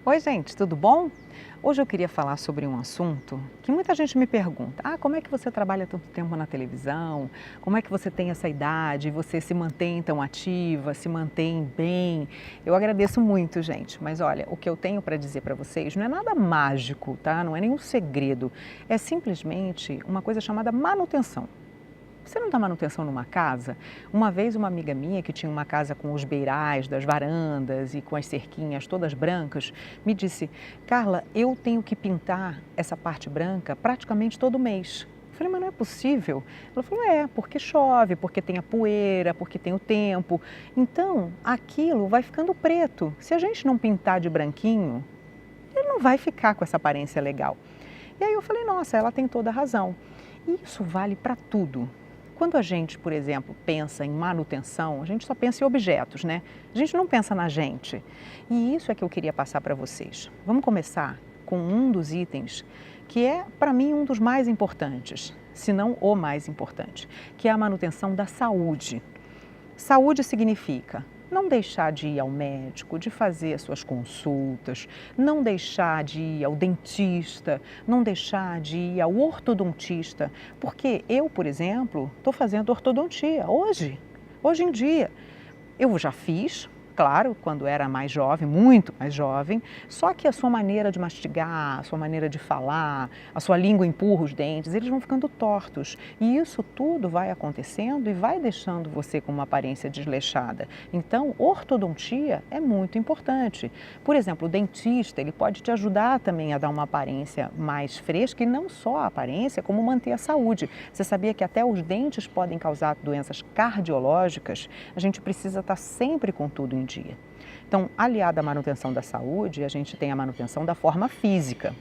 Oi, gente, tudo bom? Hoje eu queria falar sobre um assunto que muita gente me pergunta: como é que você trabalha tanto tempo na televisão? Como é que você tem essa idade e você se mantém tão ativa, se mantém bem? Eu agradeço muito, gente, mas olha, o que eu tenho para dizer para vocês não é nada mágico, tá? Não é nenhum segredo. É simplesmente uma coisa chamada manutenção. Você não dá manutenção numa casa? Uma vez uma amiga minha que tinha uma casa com os beirais das varandas e com as cerquinhas todas brancas, me disse: Carla, eu tenho que pintar essa parte branca praticamente todo mês. Eu falei, mas não é possível. Ela falou, porque chove, porque tem a poeira, porque tem o tempo. Então, aquilo vai ficando preto. Se a gente não pintar de branquinho, ele não vai ficar com essa aparência legal. E aí eu falei, nossa, ela tem toda a razão. E isso vale para tudo. Quando a gente, por exemplo, pensa em manutenção, a gente só pensa em objetos, né? A gente não pensa na gente. E isso é que eu queria passar para vocês. Vamos começar com um dos itens que é, para mim, um dos mais importantes, se não o mais importante, que é a manutenção da saúde. Saúde significa não deixar de ir ao médico, de fazer as suas consultas, não deixar de ir ao dentista, não deixar de ir ao ortodontista, porque eu, por exemplo, estou fazendo ortodontia hoje em dia. Eu já fiz, claro, quando era mais jovem, muito mais jovem, só que a sua maneira de mastigar, a sua maneira de falar, a sua língua empurra os dentes, eles vão ficando tortos. E isso tudo vai acontecendo e vai deixando você com uma aparência desleixada. Então, ortodontia é muito importante. Por exemplo, o dentista, ele pode te ajudar também a dar uma aparência mais fresca e não só a aparência, como manter a saúde. Você sabia que até os dentes podem causar doenças cardiológicas? A gente precisa estar sempre com tudo em dia. Então, aliada à manutenção da saúde, a gente tem a manutenção da forma física.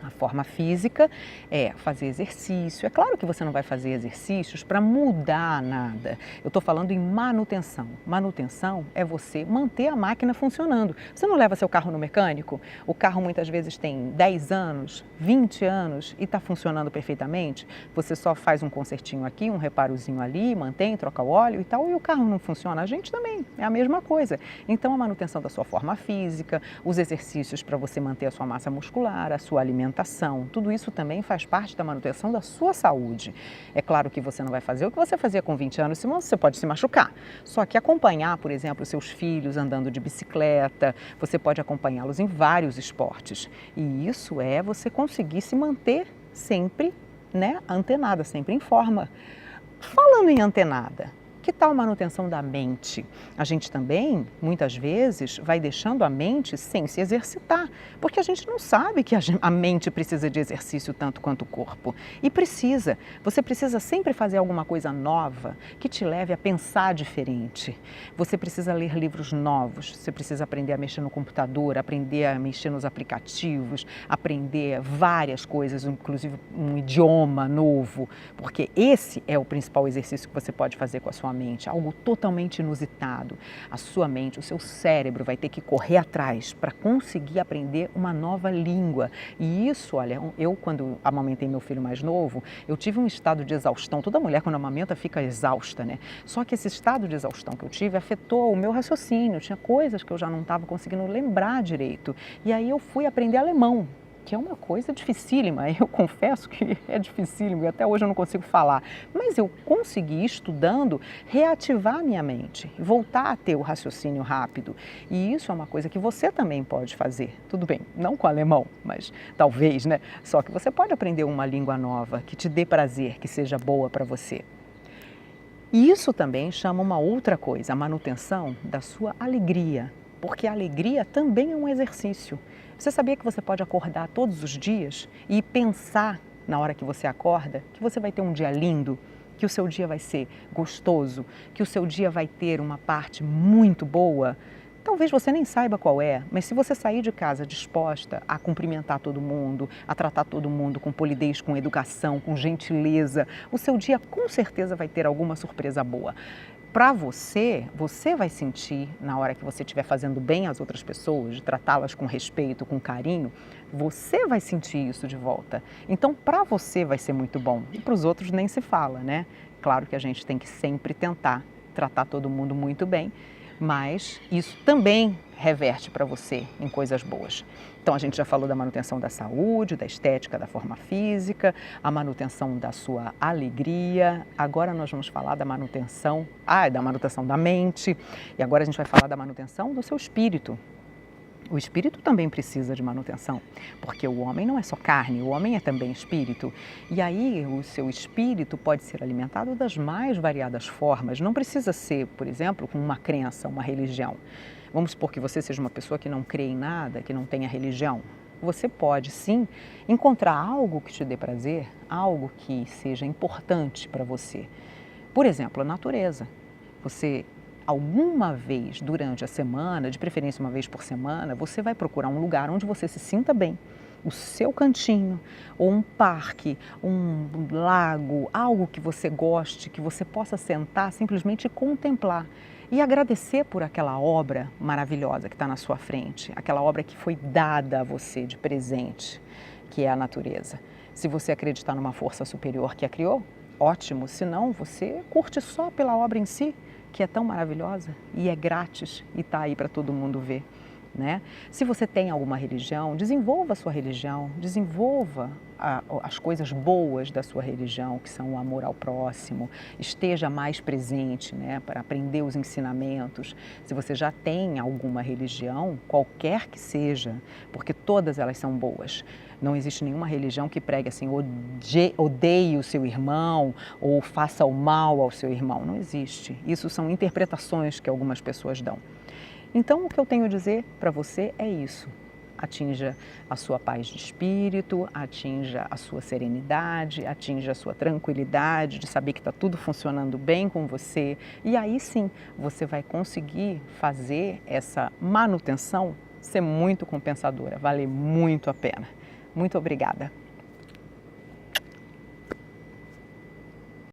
A forma física é fazer exercício. É claro que você não vai fazer exercícios para mudar nada. Eu estou falando em manutenção. Manutenção é você manter a máquina funcionando. Você não leva seu carro no mecânico? O carro muitas vezes tem 10 anos, 20 anos e está funcionando perfeitamente. Você só faz um consertinho aqui, um reparozinho ali, mantém, troca o óleo e tal, e o carro não funciona. A gente também, é a mesma coisa. Então, a manutenção da sua forma física, os exercícios para você manter a sua massa muscular, a sua alimentação, tudo isso também faz parte da manutenção da sua saúde. É claro que você não vai fazer o que você fazia com 20 anos, senão você pode se machucar. Só que acompanhar, por exemplo, seus filhos andando de bicicleta, você pode acompanhá-los em vários esportes. E isso é você conseguir se manter sempre, né, antenada, sempre em forma. Falando em antenada, que tal a manutenção da mente? A gente também, muitas vezes, vai deixando a mente sem se exercitar, porque a gente não sabe que a mente precisa de exercício tanto quanto o corpo. E precisa. Você precisa sempre fazer alguma coisa nova que te leve a pensar diferente. Você precisa ler livros novos, você precisa aprender a mexer no computador, aprender a mexer nos aplicativos, aprender várias coisas, inclusive um idioma novo, porque esse é o principal exercício que você pode fazer com a sua mente, algo totalmente inusitado. A sua mente, o seu cérebro vai ter que correr atrás para conseguir aprender uma nova língua. E isso, olha, eu quando amamentei meu filho mais novo, eu tive um estado de exaustão. Toda mulher quando amamenta fica exausta, né? Só que esse estado de exaustão que eu tive afetou o meu raciocínio. Tinha coisas que eu já não estava conseguindo lembrar direito. E aí eu fui aprender alemão, que é uma coisa dificílima, eu confesso que é dificílimo e até hoje eu não consigo falar, mas eu consegui, estudando, reativar a minha mente, voltar a ter o raciocínio rápido, e isso é uma coisa que você também pode fazer, tudo bem, não com alemão, mas talvez, né? Só que você pode aprender uma língua nova que te dê prazer, que seja boa para você. E isso também chama uma outra coisa, a manutenção da sua alegria, porque a alegria também é um exercício. Você sabia que você pode acordar todos os dias e pensar na hora que você acorda que você vai ter um dia lindo, que o seu dia vai ser gostoso, que o seu dia vai ter uma parte muito boa? Talvez você nem saiba qual é, mas se você sair de casa disposta a cumprimentar todo mundo, a tratar todo mundo com polidez, com educação, com gentileza, o seu dia com certeza vai ter alguma surpresa boa. Para você, você vai sentir, na hora que você estiver fazendo bem às outras pessoas, de tratá-las com respeito, com carinho, você vai sentir isso de volta. Então, para você vai ser muito bom e para os outros nem se fala, né? Claro que a gente tem que sempre tentar tratar todo mundo muito bem, mas isso também reverte para você em coisas boas. Então a gente já falou da manutenção da saúde, da estética, da forma física, a manutenção da sua alegria. Agora nós vamos falar da manutenção da mente, e agora a gente vai falar da manutenção do seu espírito. O espírito também precisa de manutenção, porque o homem não é só carne, o homem é também espírito. E aí o seu espírito pode ser alimentado das mais variadas formas. Não precisa ser, por exemplo, com uma crença, uma religião. Vamos supor que você seja uma pessoa que não crê em nada, que não tenha religião. Você pode sim encontrar algo que te dê prazer, algo que seja importante para você. Por exemplo, a natureza. Você alguma vez durante a semana, de preferência uma vez por semana, você vai procurar um lugar onde você se sinta bem. O seu cantinho, ou um parque, um lago, algo que você goste, que você possa sentar simplesmente e contemplar. E agradecer por aquela obra maravilhosa que está na sua frente, aquela obra que foi dada a você de presente, que é a natureza. Se você acreditar numa força superior que a criou, ótimo, se não, você curte só pela obra em si, que é tão maravilhosa e é grátis e está aí para todo mundo ver, né? Se você tem alguma religião, desenvolva a sua religião, desenvolva as coisas boas da sua religião, que são o amor ao próximo, esteja mais presente, né, para aprender os ensinamentos. Se você já tem alguma religião, qualquer que seja, porque todas elas são boas. Não existe nenhuma religião que pregue assim, odeie o seu irmão ou faça o mal ao seu irmão. Não existe. Isso são interpretações que algumas pessoas dão. Então, o que eu tenho a dizer para você é isso. Atinja a sua paz de espírito, atinja a sua serenidade, atinja a sua tranquilidade de saber que está tudo funcionando bem com você. E aí sim, você vai conseguir fazer essa manutenção ser muito compensadora, valer muito a pena. Muito obrigada.